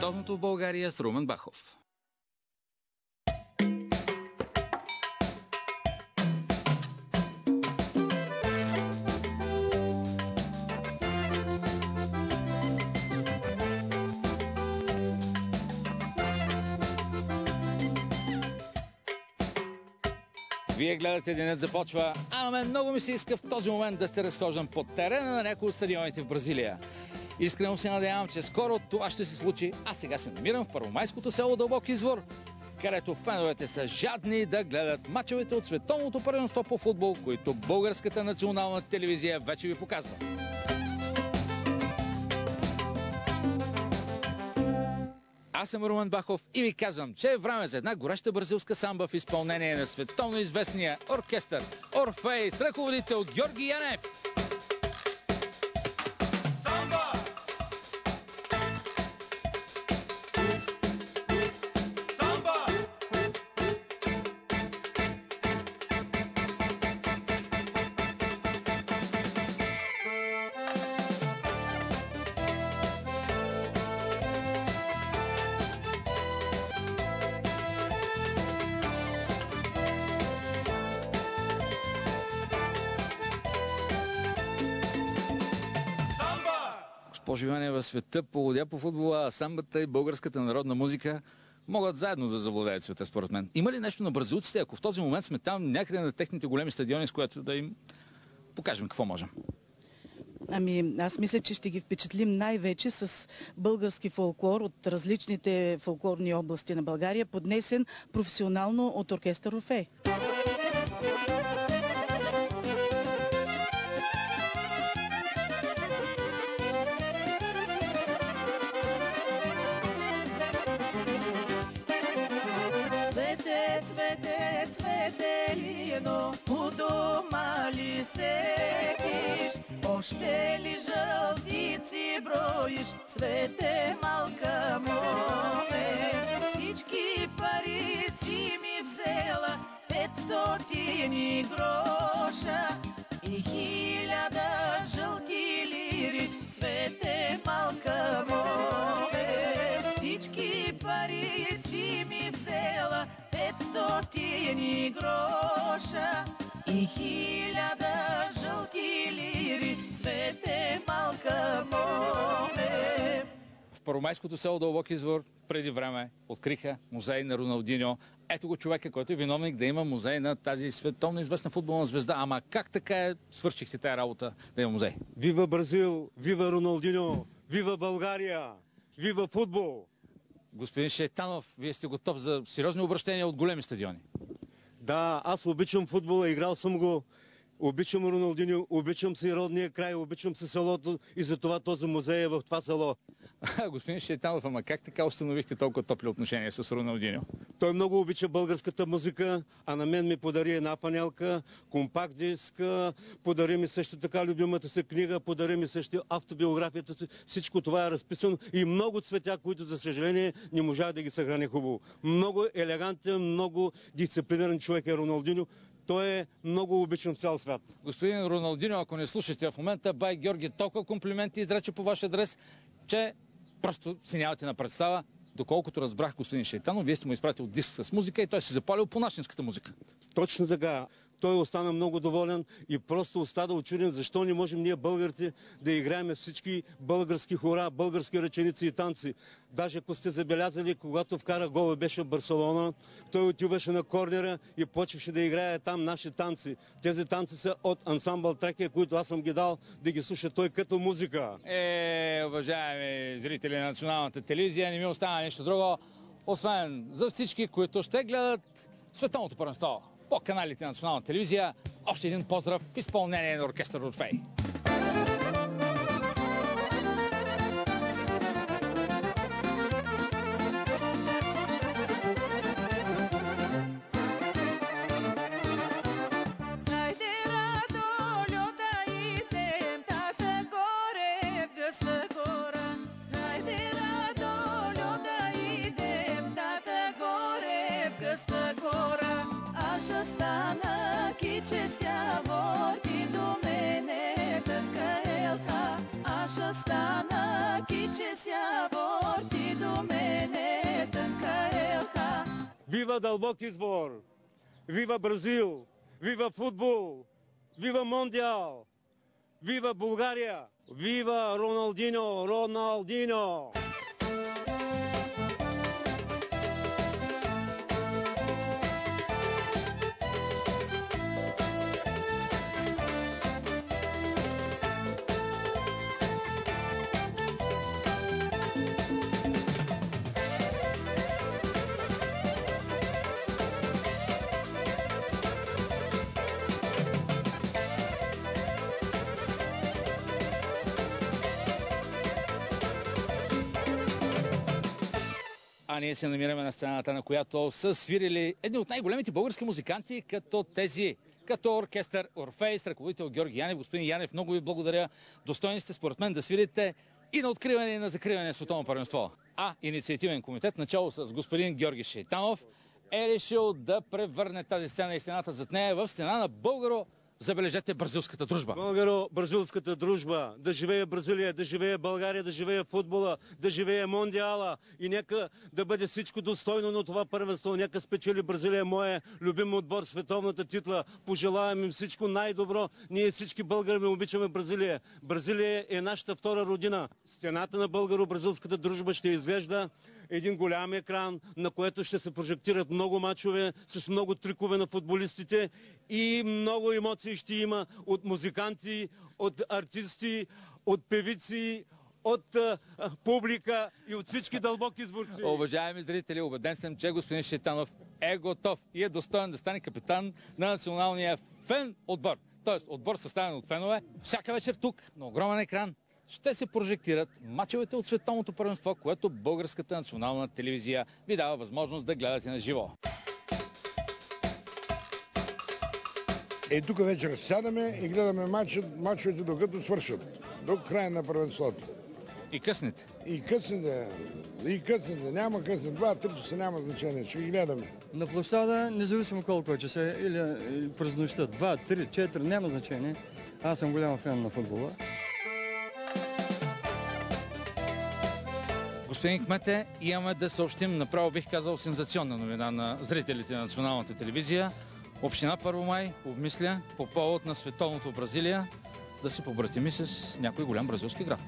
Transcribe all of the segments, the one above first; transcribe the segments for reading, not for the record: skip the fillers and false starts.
световното в България с Румен Бахов. Вие гледате Денят започва, а мен много ми се иска в този момент да се разхождам по терена на някои от стадионите в Бразилия. Искрено се надявам, че скоро това ще се случи, а сега се намирам в първомайското село Дълбок извор, където феновете са жадни да гледат мачовете от световното първенство по футбол, които Българската национална телевизия вече ви показва. Аз съм Румен Бахов и ви казвам, че е време за една гореща бразилска самба в изпълнение на световно известния оркестър Орфей с ръководител Георги Янев. Поживение в света, полудя по футбола, а самбата и българската народна музика могат заедно да завладеят света, според мен. Има ли нещо на бразилците, ако в този момент сме там някъде на техните големи стадиони, с което да им покажем какво можем? Ами, аз мисля, че ще ги впечатлим най-вече с български фолклор от различните фолклорни области на България, поднесен професионално от оркестър Орфей. У дома ли седиш, още ли жълтици броиш, цвете малка моме? Всички пари си ми взела, 500 гроша и 1000 жълти лири, цвете малка моме. Всички пари си ми взела, 500 гроша и 1000 жълти лири, цвете малка моме. В първомайското село Дълбок извор преди време откриха музей на Роналдиньо. Ето го човека, който е виновник да има музей на тази световно известна футболна звезда. Ама как така свършихте тая работа да има музей? Вива Бразил, вива Роналдиньо, вива България, вива футбол! Господин Шейтанов, вие сте готов за сериозни обращения от големи стадиони. Да, аз обичам футбола, играл съм го, обичам Роналдиньо, обичам си родния край, обичам си селото и затова този музей е в това село. Господин Шейтанов, ама как така установихте толкова топли отношения с Роналдиньо? Той много обича българската музика, а на мен ми подари една панелка, компакт диск, подари ми също така любимата си книга, подари ми също автобиографията си. Всичко това е разписано и много цветя, които за съжаление не можах да ги съхраня хубаво. Много елегантен, много дисциплиниран човек е Роналдиньо. Той е много обичан в цял свят. Господин Роналдиньо, ако не слушате в момента, бай Георги толкова комплименти изрече по ваш адрес, че просто си нямате на представа. Доколкото разбрах, господин Шейтанов, вие сте му изпратил диск с музика и той се запалил по нашинската музика. Точно така. Той остана много доволен и просто остана учуден защо не можем ние българите да играем всички български хора, български ръченици и танци. Даже ако сте забелязали, когато вкара гол и беше в Барселона, той отиваше на корнера и почваше да играе там наши танци. Тези танци са от ансамбъл Тракия, които аз съм ги дал да ги слуша той като музика. Уважаеми зрители на националната телевизия, не ми остана нищо друго, освен за всички, които ще гледат световното първенство по каналите на национална телевизия. Още един поздрав в изпълнение на оркестър Орфей. Stana, chi ci sia, porti do me. Вива дълбок извор! Вива Бразил! Вива футбол! Вива Мондиал! Вива България! Вива Роналдиньо! Роналдиньо! А ние се намираме на сцената, на която са свирили едни от най-големите български музиканти, като оркестър Орфей, с ръководител Георги Янев. Господин Янев, много ви благодаря. Достойни сте според мен да свирите и на откриване, и на закриване на световно първенство. А инициативен комитет, начало с господин Георги Шейтанов, е решил да превърне тази сцена и стената зад нея в стена на забележете, бразилската дружба. Българо-бразилската дружба. Да живее Бразилия, да живее България, да живее футбола, да живее Мондиала. И нека да бъде всичко достойно на това първенство. Нека спечели Бразилия, моя любим отбор, световната титла. Пожелавам им всичко най-добро. Ние всички българи обичаме Бразилия. Бразилия е нашата втора родина. Стената на българо-бразилската дружба ще изглежда един голям екран, на което ще се прожектират много мачове с много трикове на футболистите и много емоции ще има от музиканти, от артисти, от певици, от публика и от всички дълбоки звурци. Уважаеми зрители, убеден съм, че господин Шейтанов е готов и е достоен да стане капитан на националния фен отбор. Тоест отбор съставен от фенове. Всяка вечер тук, на огромен екран, ще се прожектират мачовете от световното първенство, което Българската национална телевизия ви дава възможност да гледате на живо. Тук вечер сядаме и гледаме мачовете докато свършат. До края на първенството. И късните. И късните. Няма късните. 2-3 часа няма значение. Ще ги гледаме. На площада, независимо колко е часа или през нощта. 2, 3, 4, няма значение. Аз съм голям фен на футбола. Господин кмете, имаме да съобщим, направо бих казал, сензационна новина на зрителите на националната телевизия. Община Първомай обмисля по повод на световното Бразилия да се побратими с някой голям бразилски град.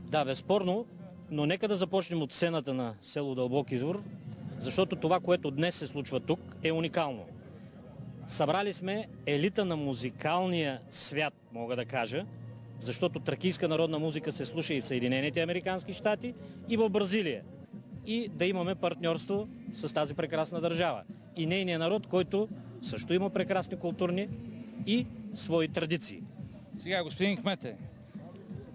Да, безспорно, но нека да започнем от сцената на село Дълбок извор, защото това, което днес се случва тук, е уникално. Събрали сме елита на музикалния свят, мога да кажа, защото тракийска народна музика се слуша и в Съединените американски щати, и в Бразилия. И да имаме партньорство с тази прекрасна държава. И нейния народ, който също има прекрасни културни и свои традиции. Сега, господин кмете,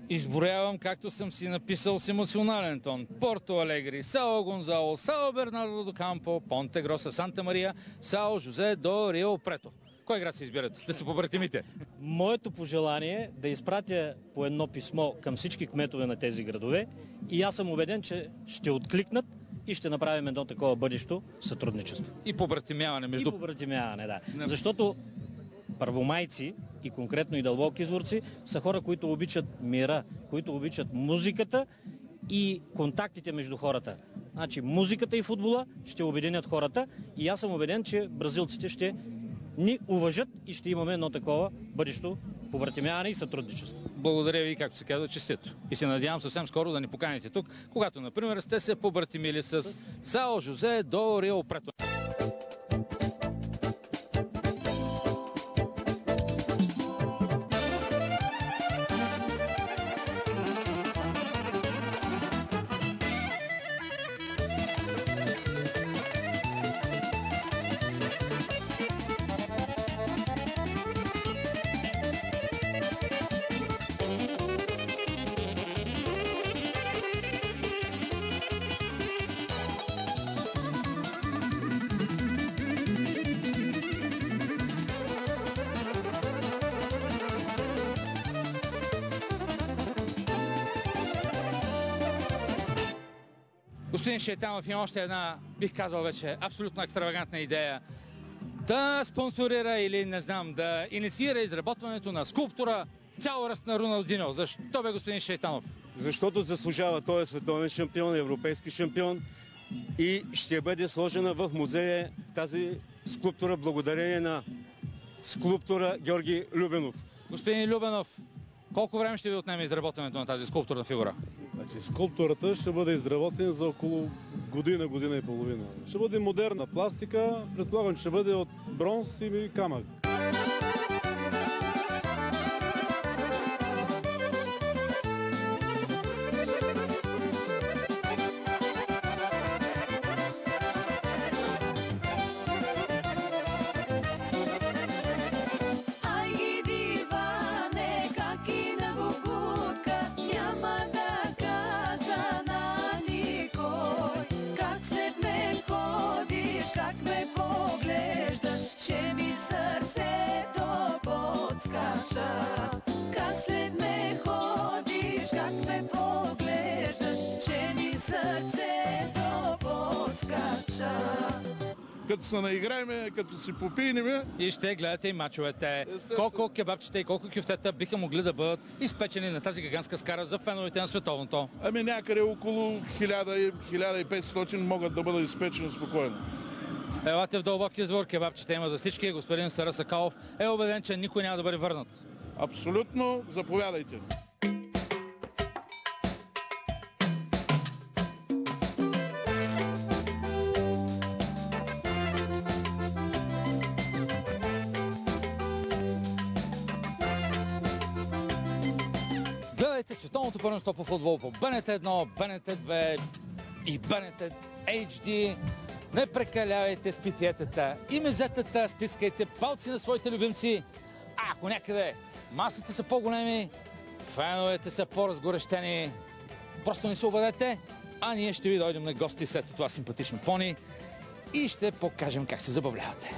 изброявам, както съм си написал с емоционален тон. Порто Алегри, Сао Гонзало, Сао Бернардо до Кампо, Понте Гроса, Санта Мария, Сао Жозе до Рио Прето. Кой град се изберат? Да се побратимите. Моето пожелание е да изпратя по едно писмо към всички кметове на тези градове и аз съм убеден, че ще откликнат и ще направим едно такова бъдещо сътрудничество. И побратимяване между... И побратимяване, да. Защото първомайци и конкретно и дълбоки изворци са хора, които обичат мира, които обичат музиката и контактите между хората. Значи музиката и футбола ще обединят хората и аз съм убеден, че бразилците ще ни уважат и ще имаме едно такова бъдещо побратимяване и сътрудничество. Благодаря ви, както се казва, честито. И се надявам съвсем скоро да ни поканите тук, когато, например, сте се побратимили с Сао Жозе до Рио Прето. Господин Шейтанов има още една, бих казал вече, абсолютно екстравагантна идея да спонсорира или, не знам, да инициира изработването на скулптура цял ръст на Роналдиньо. Защо бе, господин Шейтанов? Защото заслужава. Той е световен шампион, европейски шампион. и ще бъде сложена в музея тази скулптура благодарение на скулптора Георги Любенов. Господин Любенов, колко време ще ви отнеме изработването на тази скулптурна фигура? Значи, скулптурата ще бъде изработена за около година, година и половина. Ще бъде модерна пластика, предполагам, че ще бъде от бронз и камък. Като се наиграеме, като си попийнеме. И ще гледате и мачовете. Колко кебабчета и колко кюфтета биха могли да бъдат изпечени на тази гигантска скара за феновете на световното? Ами някъде около 1000-1500 могат да бъдат изпечени спокойно. Елате в Дълбоки извор, кебабчета има за всички. Господин Сара Сакалов е убеден, че никой няма да бъде върнат. Абсолютно, заповядайте. Гледайте световното първенство по футбол по БНТ 1, БНТ 2 и БНТ HD. Не прекалявайте с питиетата и мезетата, стискайте палци на своите любимци. А ако някъде масите са по-големи, феновете са по-разгорещени, просто не се обадете, а ние ще ви дойдем на гости след това симпатично пони и ще покажем как се забавлявате.